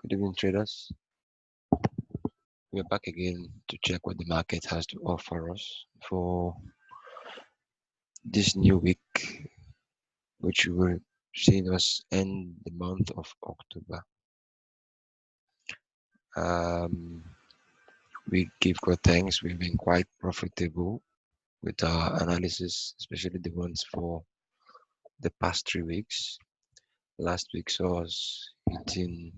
Good evening, traders. We're back again to check what the market has to offer us for this new week, which we will see us end the month of October. Um, we give God thanks. We've been quite profitable with our analysis, especially the ones for the past 3 weeks. Last week saw us hitting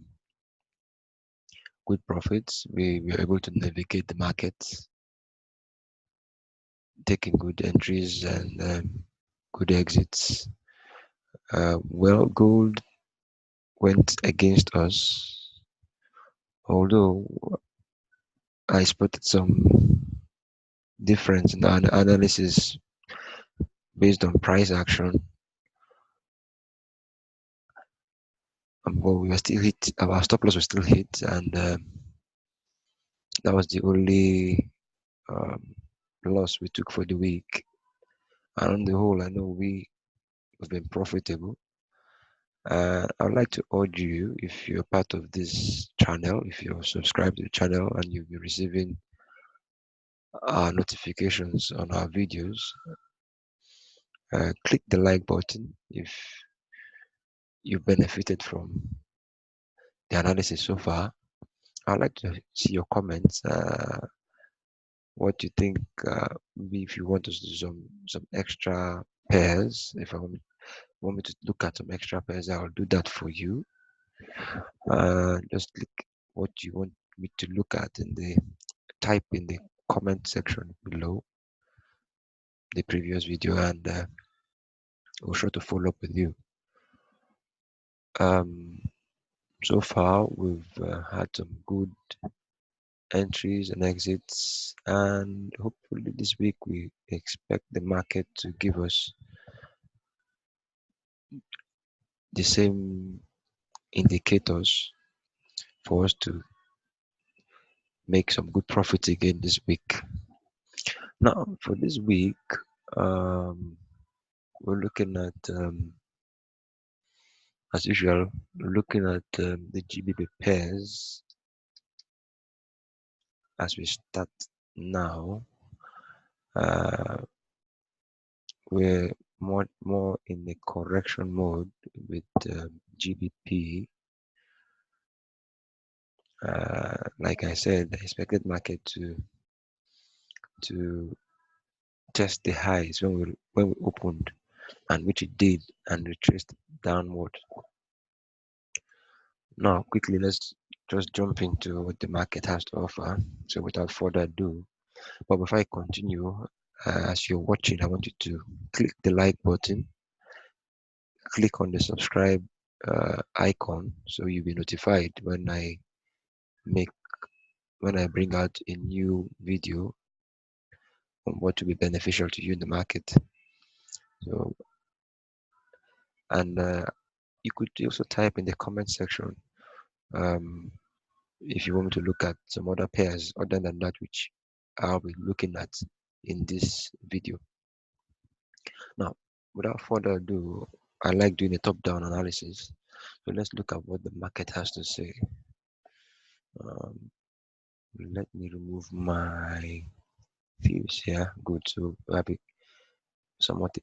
good profits. We were able to navigate the markets, taking good entries and good exits. Well, gold went against us, although I spotted some difference in our analysis based on price action. But we were still hit, our stop loss was still hit, and that was the only um, loss we took for the week. And on the whole, I know we've been profitable. I would like to urge you, if you're part of this channel, if you're subscribed to the channel and you'll be receiving our notifications on our videos, click the like button if you benefited from the analysis so far. I'd like to see your comments. What you think? Maybe if you want us to do some extra pairs, if I want me to look at some extra pairs, I'll do that for you. Just click what you want me to look at in the type in the comment section below the previous video, and we'll sure to follow up with you. So far, we've had some good entries and exits, and hopefully this week we expect the market to give us the same indicators for us to make some good profits again this week. Now, for this week, we're looking at, as usual, looking at the GBP pairs as we start now. We're more in the correction mode with GBP. Like I said, I expected market to test the highs when we opened, and which it did, and retraced downward. Now, quickly, let's just jump into what the market has to offer. So, without further ado, but before I continue, as you're watching, I want you to click the like button, click on the subscribe icon, so you'll be notified when I bring out a new video on what will be beneficial to you in the market. So, and you could also type in the comment section if you want me to look at some other pairs other than that which I'll be looking at in this video. Now, without further ado, I like doing a top-down analysis. So let's look at what the market has to say. Let me remove my views here. Good. So we have a somewhat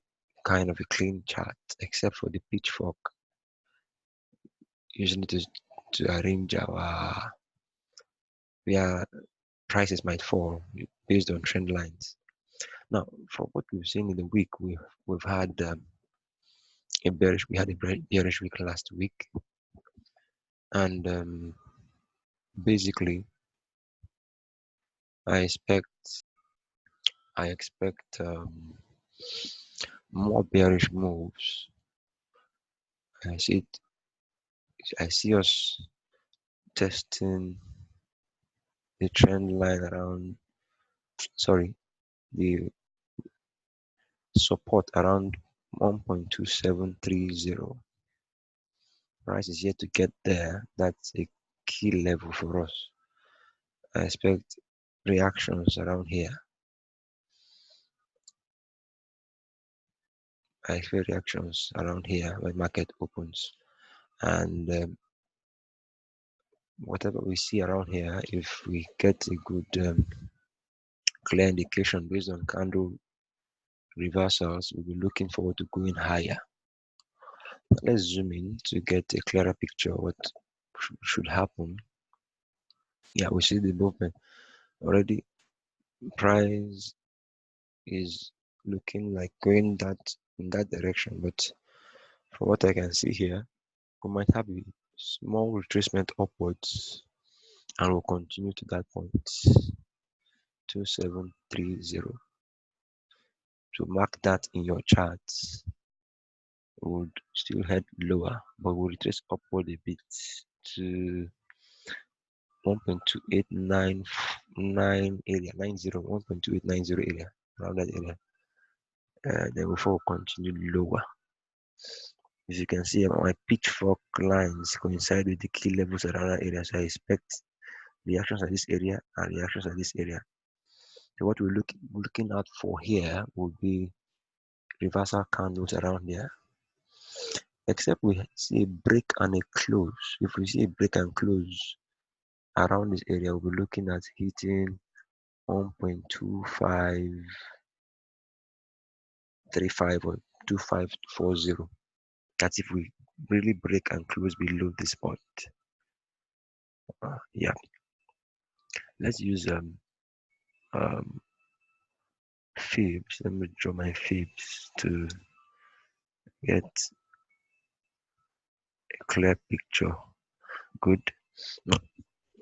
kind of a clean chart, except for the pitchfork. Usually to arrange our where prices might fall based on trend lines. Now, for what we've seen in the week, we've had a bearish. We had a bearish week last week, and basically, I expect more bearish moves. I see it. I see us testing the trend line around. Sorry, the support around 1.2730. Price is yet to get there. That's a key level for us. I expect reactions around here. I expect reactions around here when market opens, and whatever we see around here, if we get a good clear indication based on candle reversals, we'll be looking forward to going higher. Let's zoom in to get a clearer picture of what should happen. Yeah, we see the movement already. Price is looking like going in that direction, but from what I can see here, we might have a small retracement upwards and we'll continue to that point 2730. So mark that in your charts. Would still head lower, but will retrace upward a bit to 1.2899 area, 1.2890 area, around that area. Then before we'll continue lower. As you can see, my pitchfork lines coincide with the key levels around that area, so I expect reactions at this area and reactions at this area. So what we're looking out for here will be reversal candles around here. Except we see a break and a close. If we see a break and close around this area, we'll be looking at hitting 1.2535 or 2540. That's if we really break and close below this point. Yeah, let's use fibs. Let me draw my fibs to get a clear picture. Good. Now,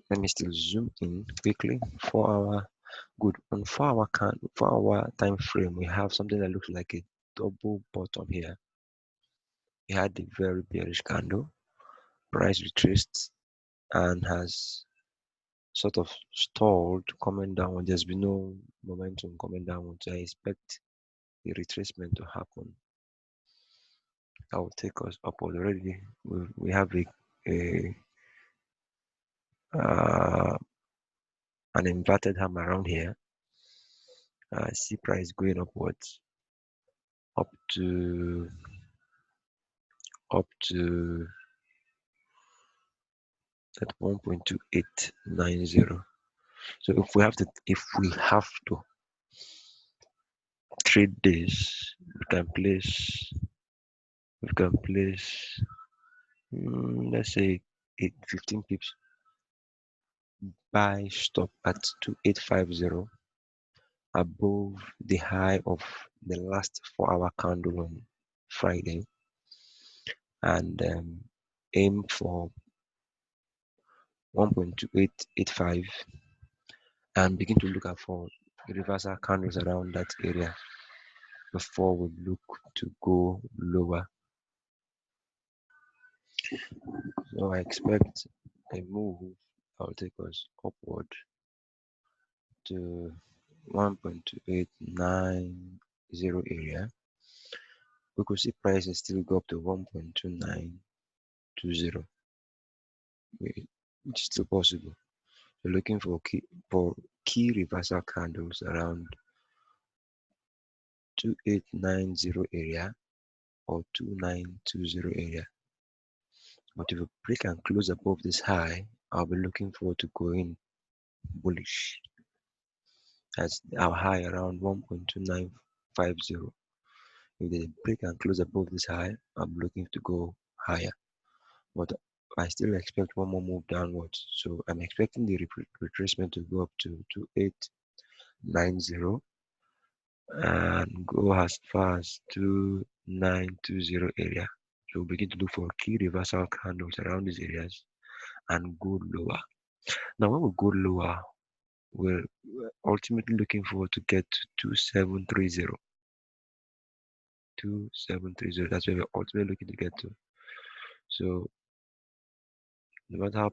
let me still zoom in quickly. 4-hour. Good. On 4-hour time frame, we have something that looks like a double bottom here. We had a very bearish candle. Price retraced and has sort of stalled coming down. There's been no momentum coming down, so I expect the retracement to happen. That will take us upward already. We have an inverted hammer around here. See price going upwards up to at 1.2890. So if we have to trade this, we can place let's say 15 pips buy stop at 2850 above the high of the last 4-hour candle on Friday, and aim for 1.2885 and begin to look out for reversal candles around that area before we look to go lower. So I expect a move that will take us upward to 1.2890 area. We could see prices still go up to 1.2920, which is still possible. So looking for key reversal candles around 2890 area or 2920 area. But if we break and close above this high, I'll be looking forward to going bullish. That's our high around 1.2950. If they break and close above this high, I'm looking to go higher. But I still expect one more move downwards. So I'm expecting the retracement to go up to 2890 and go as far as 2920 area. So we'll begin to look for key reversal candles around these areas and go lower. Now when we go lower, we're ultimately looking forward to get to 2730. 2730, that's where we're ultimately looking to get to. So no matter how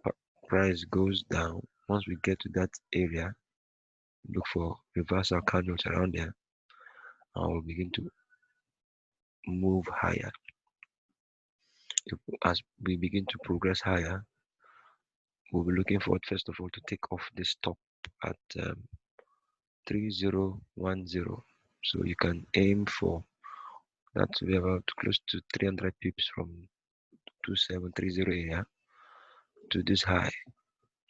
price goes down, once we get to that area, look for reversal candles around there and we'll begin to move higher. As we begin to progress higher, we'll be looking forward first of all to take off this top at 3010. So you can aim for that to be about close to 300 pips from 2730 area to this high.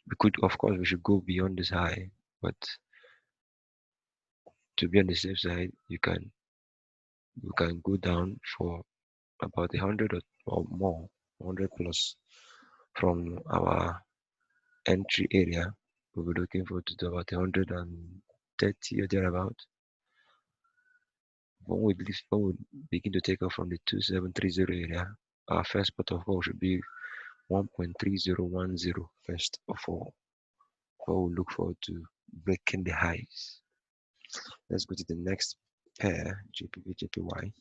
We could, of course, we should go beyond this high, but to be on the safe side, you can go down for about 100 or more, 100 plus from our entry area. We'll be looking forward to about 130 or thereabout. When we begin to take off from the 2730 area, our first port of call should be 1.3010 first of all. Before we look forward to breaking the highs. Let's go to the next pair, GPP, JPY.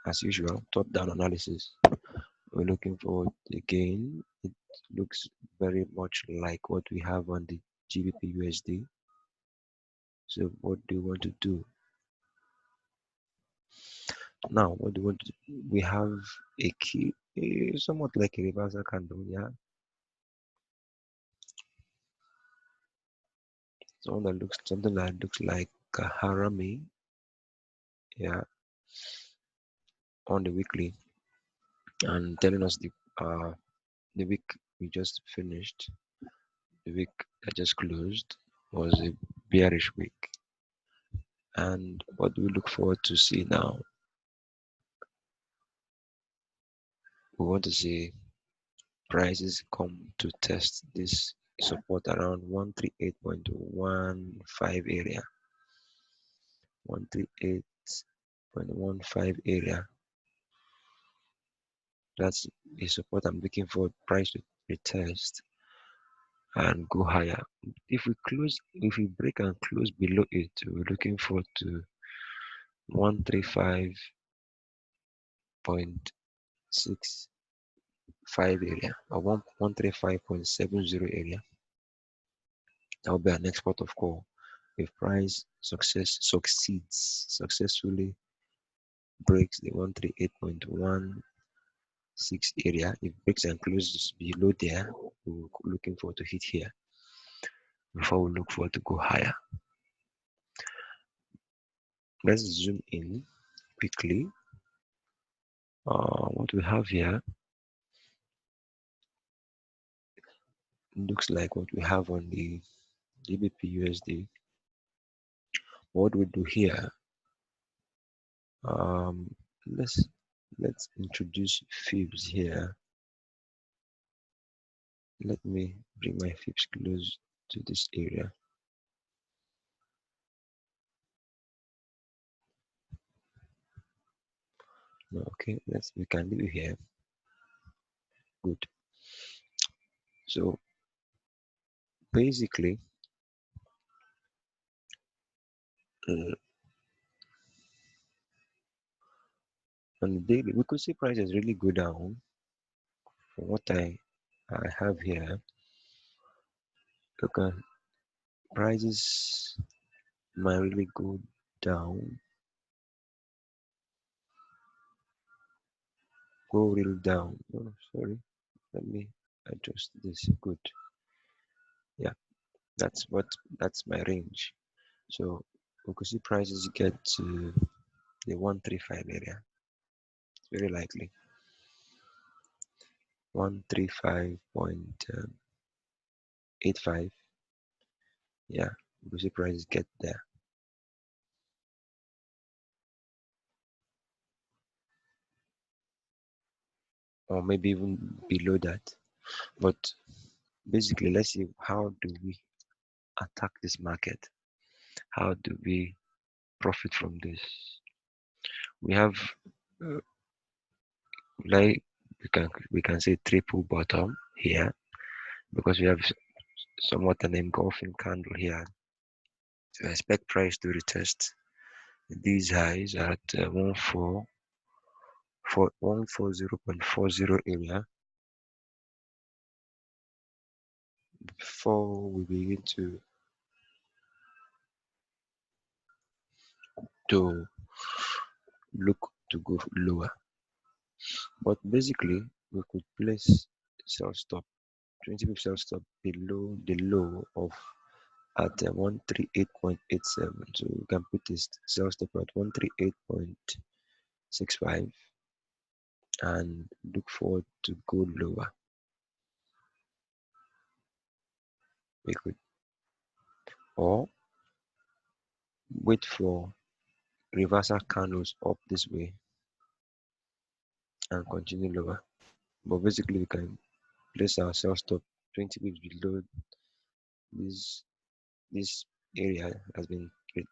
As usual, top-down analysis. We're looking forward again. It looks very much like what we have on the GBP USD. So what do you want to do? Now, what do you want to do? We have a key, somewhat like a reversal candle, yeah. Something that looks like a harami, yeah, on the weekly, and telling us the week we just finished, the week that just closed, was a bearish week. And what do we look forward to see now? We want to see prices come to test this support around 138.15 area. 138.15 area. That's a support I'm looking for price to retest and go higher. If we break and close below it, we're looking forward to 135.65 area or 135.70 area. That will be our next port of call. If price successfully breaks the 138.16 area, if breaks and closes below there, we're looking forward to hit here before we look forward to go higher. Let's zoom in quickly. What we have here looks like what we have on the GBP USD. What we do here, let's introduce fibs here. Let me bring my fibs close to this area. Okay, we can leave it here. Good. So basically, on the daily, we could see prices really go down. From what I have here, look at prices might really go down. Go real down. Oh, sorry. Let me adjust this. Good. Yeah, that's my range. So we could see prices get to the 135 area. It's very likely. 135.85. Yeah, we could see prices get there. Or maybe even below that. But basically, let's see, how do we attack this market? How do we profit from this? We have like we can say triple bottom here because we have somewhat an engulfing candle here. So I expect price to retest these highs at 140.40 area before we begin to look to go lower. But basically, we could place sell stop, 20 pip sell stop below the low of at 138.87. So we can put this sell stop at 138.65 and look forward to go lower. We could, or wait for reversal candles up this way and continue lower. But basically, we can place our sell stop 20 pips below this this area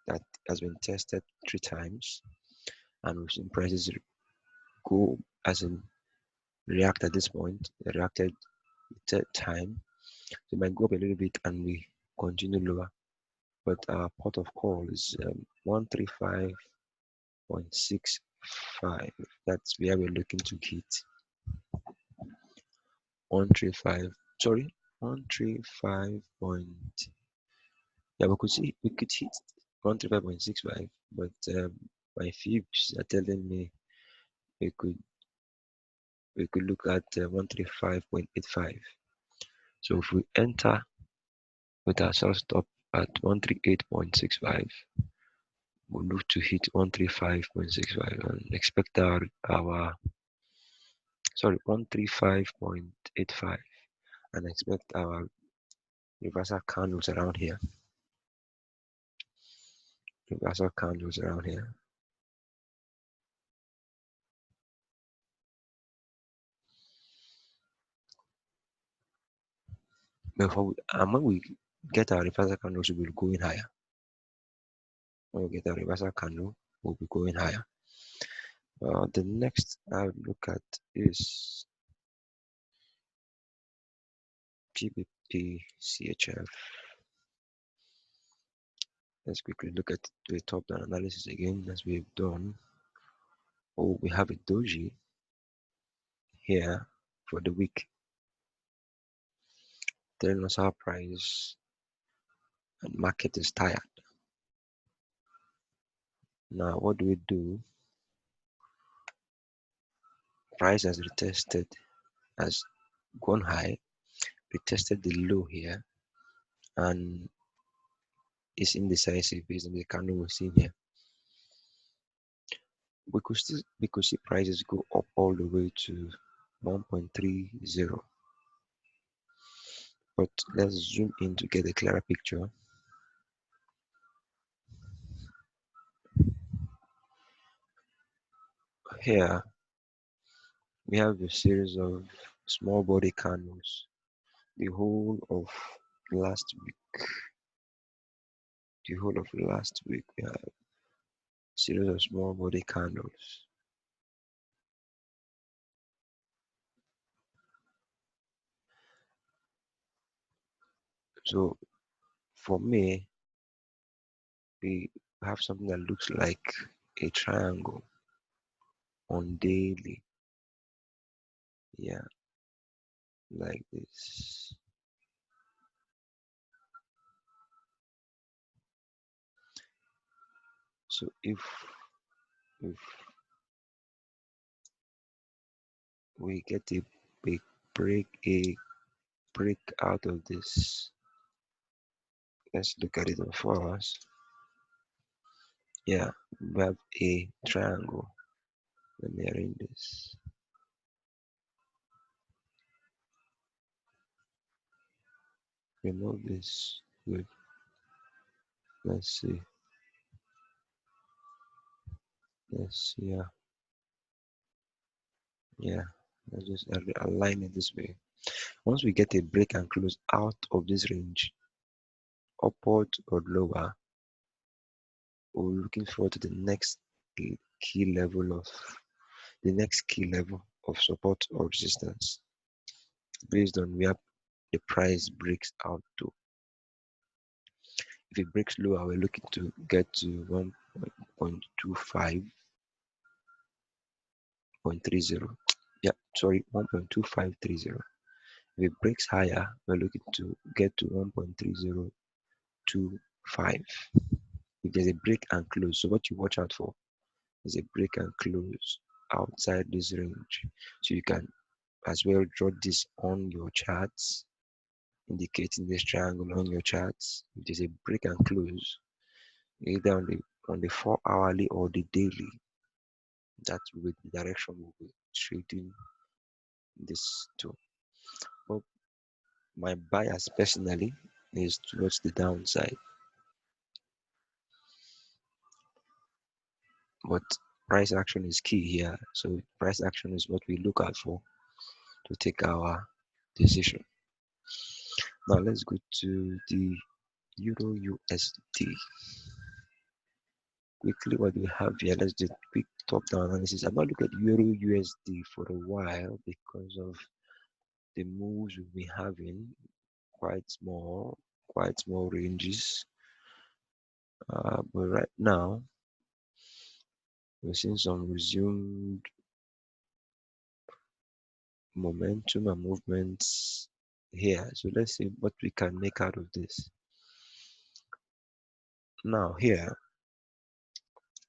that has been tested 3 times, and we've seen prices go as in react at this point. It reacted the third time, so it might go up a little bit and we continue lower. But our pot of call is 135.65. That's where we're looking to hit. 135. Sorry, 135 point. Yeah, we could hit 135.65, but my fibs are telling me we could look at 135.85. So if we enter with our sell stop at 138.65, we'll look to hit 135.65 and expect our sorry 135.85 and expect our reversal candles around here. Reversal candles around here. And when we get our reversal candles, we'll be going higher. When we get our reversal candle, we'll be going higher. The next I'll look at is GBP CHF. Let's quickly look at the top down analysis again as we've done. Oh, we have a doji here for the week, telling us our price and market is tired. Now, what do we do? Price has retested, has gone high, retested the low here, and is indecisive based on the candle we're seeing here. We could see prices go up all the way to 1.30. But let's zoom in to get a clearer picture. Here we have a series of small body candles the whole of last week. We have a series of small body candles. So for me, we have something that looks like a triangle on daily. Yeah, like this. So if we get a big break out of this, let's look at it on 4 hours. Yeah, we have a triangle. Let me arrange this. Remove this. Good. Let's see. Yeah. Yeah. Let's just align it this way. Once we get a break and close out of this range, upward or lower, we're looking forward to the next key level of support or resistance based on where the price breaks out to. If it breaks lower, we're looking to get to 1.25.30. Yeah, sorry, 1.2530. If it breaks higher, we're looking to get to 1.3025. If there's a break and close, so what you watch out for is a break and close outside this range. So you can as well draw this on your charts, indicating this triangle on your charts. If there's a break and close, either on the 4 hourly or the daily, That will be the direction we'll be trading this to. But my bias personally is towards the downside. But price action is key here. So price action is what we look out for to take our decision. Now let's go to the Euro USD. Quickly, what we have here, let's do a quick top-down analysis. I've not looked at Euro USD for a while because of the moves we've been having, quite small ranges. But right now, we're seeing some resumed momentum and movements here. So let's see what we can make out of this. Now here,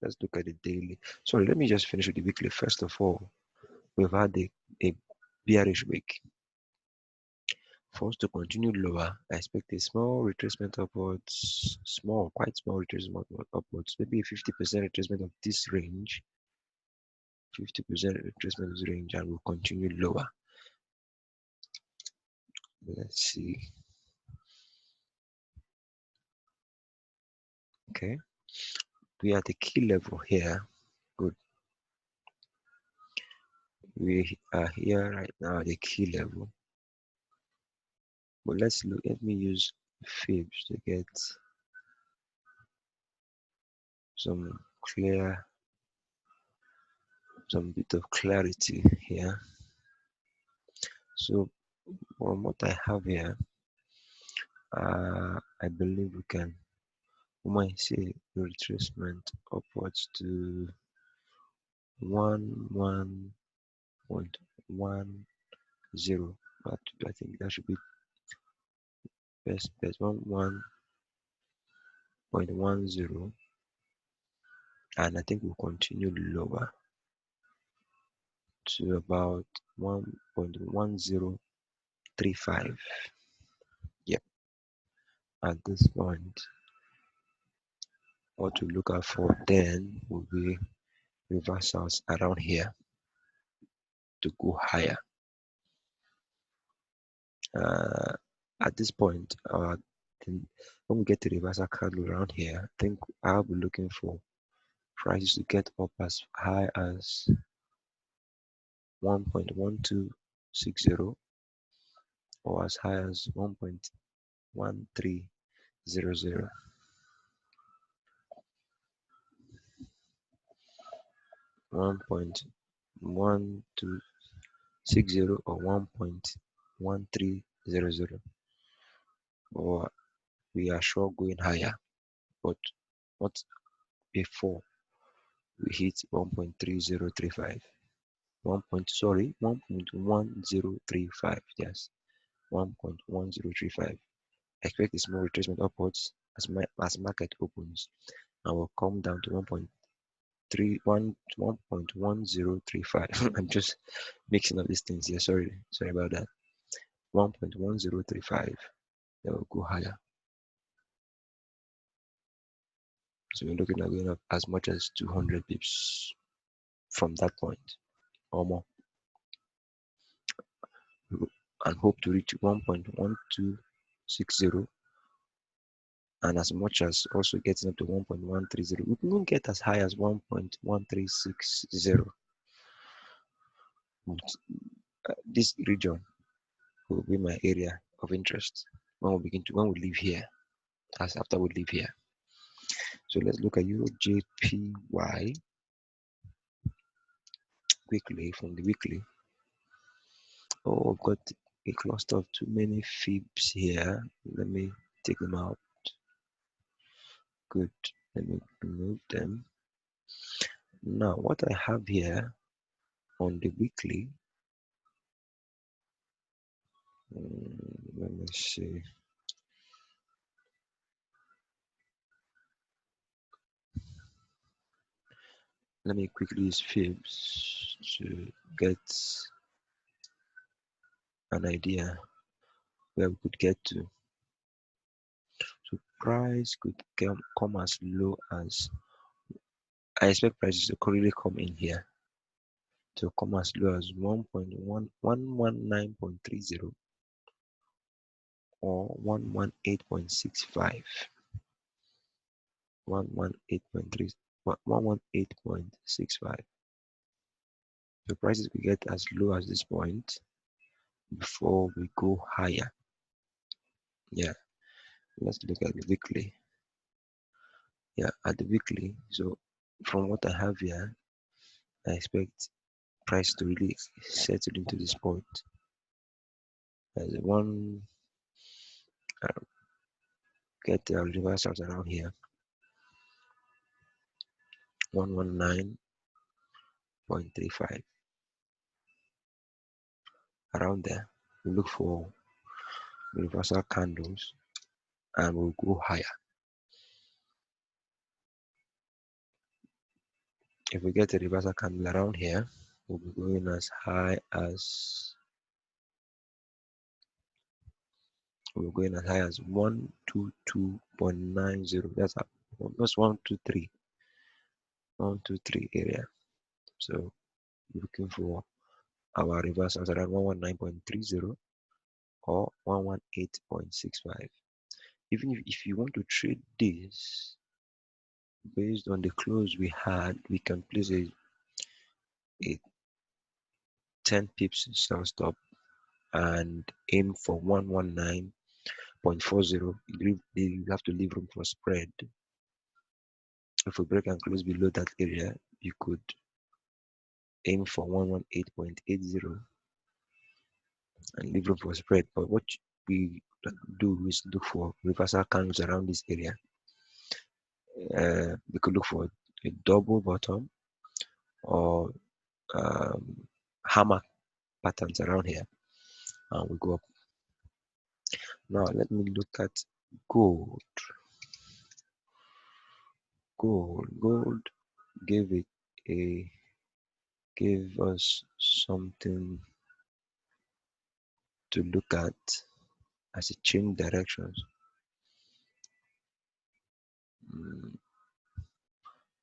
let's look at the daily. Sorry, let me just finish with the weekly. First of all, we've had a bearish week. For us to continue lower, I expect a small retracement upwards, quite small retracement upwards, maybe a 50% retracement of this range, 50% retracement of this range, and will continue lower. Let's see. Okay, we are at the key level here. Good. We are here right now at the key level. But let's look. Let me use fibs to get some bit of clarity here. So from what I have here, I believe we might see retracement upwards to 11.10. But I think that should be best 11.10, and I think we'll continue lower to about 1.1035. Yep. At this point, what to look out for then will be reversals around here to go higher. At this point, when we get to reversal candle around here, I think I'll be looking for prices to get up as high as 1.1260 or as high as 1.1300. 1.1260 or 1.1300, or we are sure going higher, but not before we hit 1.3035. 1.1035. Yes, 1.1035. Expect a small retracement upwards as market opens, and will come down to 1.1035. I'm just mixing up these things here. Sorry about that. 1.1035. Then will go higher. So we're looking at going up as much as 200 pips from that point or more, and hope to reach 1.1260, and as much as also getting up to 1.130. We can even get as high as 1.1360. This region will be my area of interest when we leave here, as after we leave here. So let's look at Euro JPY quickly from the weekly. Oh, I've got a cluster of too many fibs here. Let me take them out. Good. Let me remove them. Now, what I have here on the weekly, let me see. Let me quickly use fibs to get an idea where we could get to. So price could come as low as, I expect prices to currently come in here to come as low as 1.119.30 or 118.65. 118.3 118.65. The prices we get as low as this point before we go higher. Yeah, let's look at the weekly. Yeah, at the weekly. So from what I have here, I expect price to really settle into this point. As one get reversals around here, 119.35. Around there, we look for reversal candles and we'll go higher. If we get a reversal candle around here, we'll be going as high as 122.90. That's almost 123 area. So looking for our reversals around 119.30 or 118.65. Even if you want to trade this based on the close we had, we can place a 10 pips sell stop and aim for 119.40. You have to leave room for spread. If we break and close below that area, you could aim for 118.80 and leave room for spread. But what we do is look for reversal candles around this area. We could look for a double bottom or hammer patterns around here, and we go up. Now let me look at gold. Gold gave us something to look at as it changed directions.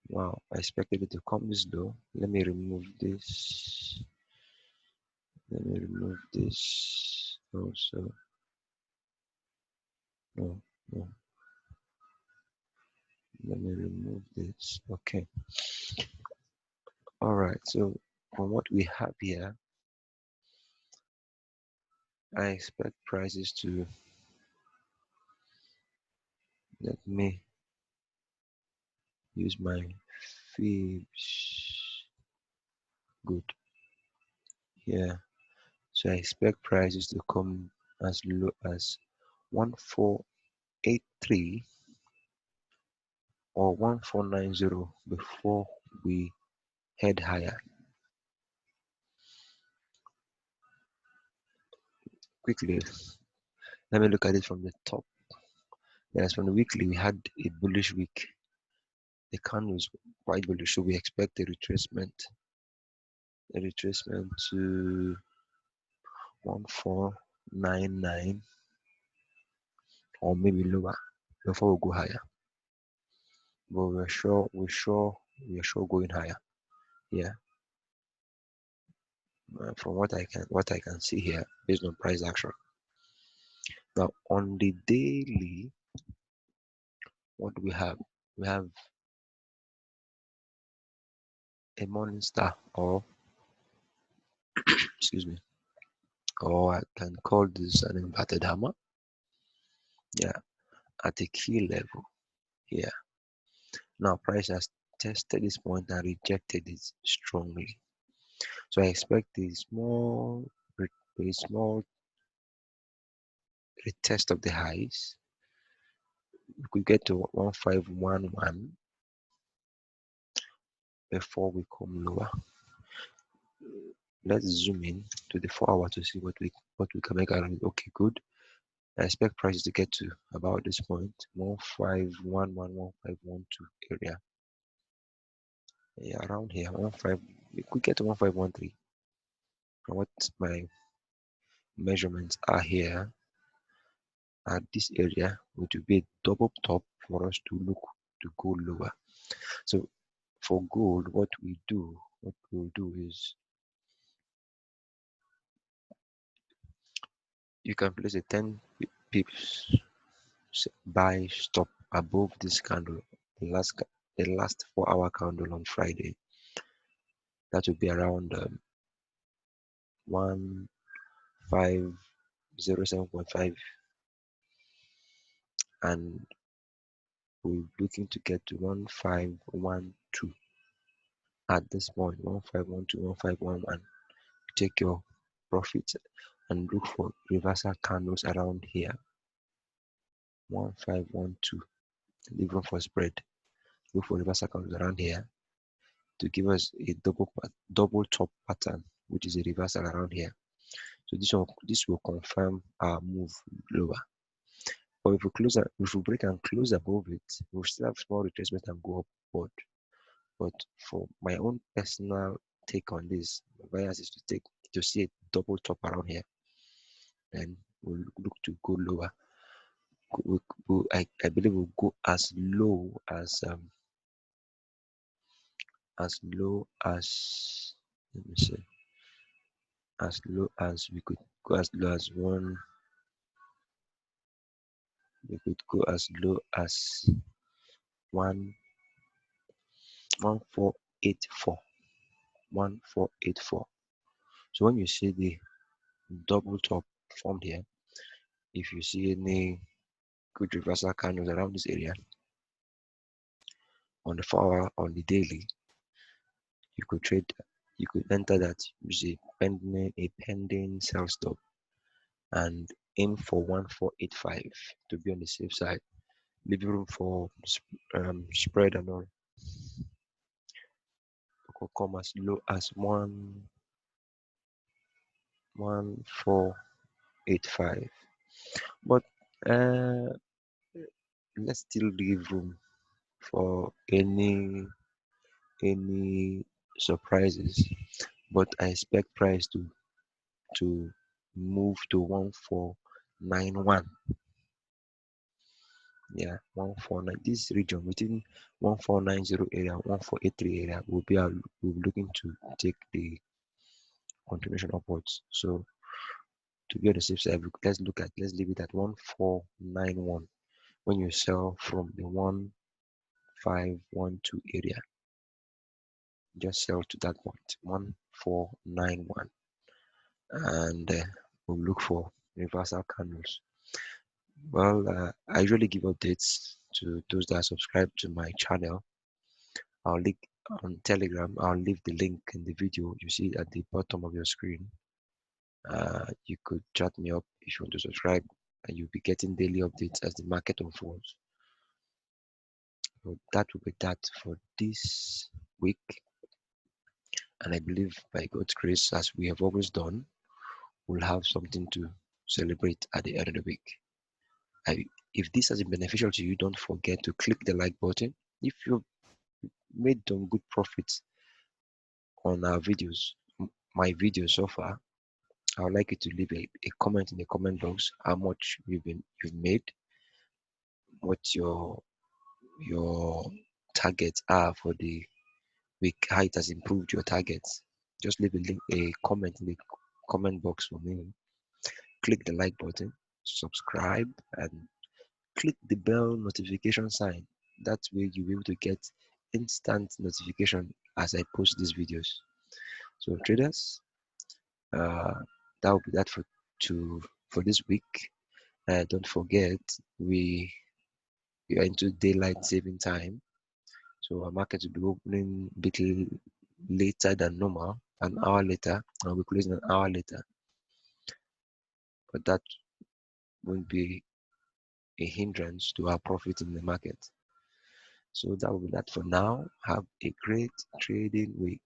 Wow, I expected it to come this low. Let me remove this. Let me remove this also. No. Let me remove this. Okay. All right. So from what we have here, I expect prices to, let me use my fibs. Good. Yeah. So I expect prices to come as low as 1483 or 1490 before we head higher. Quickly, let me look at it from the top. Yes, from the weekly, we had a bullish week. The candle was quite bullish, so we expect a retracement to 1499 or maybe lower before we go higher. But we're sure going higher. Yeah. From what I can see here based on price action. Now on the daily, what do we have? We have a morning star, or excuse me, or I can call this an inverted hammer. Yeah, at a key level here. Now price has tested this point and rejected it strongly. So I expect a small retest of the highs. We could get to 1511 before we come lower. Let's zoom in to the 4 hour to see what we can make out of it. Okay, good. I expect prices to get to about this point, 1511, 1512 area. Yeah, around here, 15. We could get to 1513. And what my measurements are here at this area, it will be a double top for us to look to go lower. So for gold, what we'll do is you can place a 10 pips buy stop above this candle, the last 4-hour candle on Friday. That will be around 1507.5, and we're looking to get to 1512 at this point. 1512, 1511. Take your profit and look for reversal candles around here. 1512. Leave room for spread. Look for reversal candles around here to give us a double top pattern, which is a reversal around here. So this will confirm our move lower. But if we break and close above it, we'll still have small retracement and go upward. But for my own personal take on this, my bias is to see a double top around here, and we'll look to go lower. I believe we'll go as low as let me see, as low as we could go as low as we could go as low as 1484. 1484. So when you see the double top formed here, if you see any good reversal candles around this area on the 4-hour, on the daily, you could enter that. You see pending sell stop and aim for 1485 to be on the safe side, leaving room for spread and all. It could come as low as 1485, but let's still leave room for any surprises. But I expect price to move to 1491. Yeah, 149. This region between 1490 area, 1483 area will be looking to take the continuation upwards. So to be on the safe side, let's leave it at 1491 when you sell from the 1512 area. Just sell to that point, 1491, and we'll look for reversal candles. Well, I usually give updates to those that subscribe to my channel. I'll link on Telegram. I'll leave the link in the video. You see at the bottom of your screen. You could chat me up if you want to subscribe, and you'll be getting daily updates as the market unfolds. So that will be that for this week, and I believe by God's grace, as we have always done, we'll have something to celebrate at the end of the week. If this has been beneficial to you, don't forget to click the like button. If you've made some good profits on our videos, my videos so far, I would like you to leave a comment in the comment box how much you've made, what your targets are for the week, how it has improved your targets. Just leave a comment in the comment box for me. Click the like button, subscribe, and click the bell notification sign. That way you'll be able to get instant notification as I post these videos. So traders, that will be that for this week. Don't forget we are into daylight saving time, so our market will be opening a bit later than normal, an hour later, and we'll be closing an hour later. But that won't be a hindrance to our profit in the market. So that will be that for now. Have a great trading week.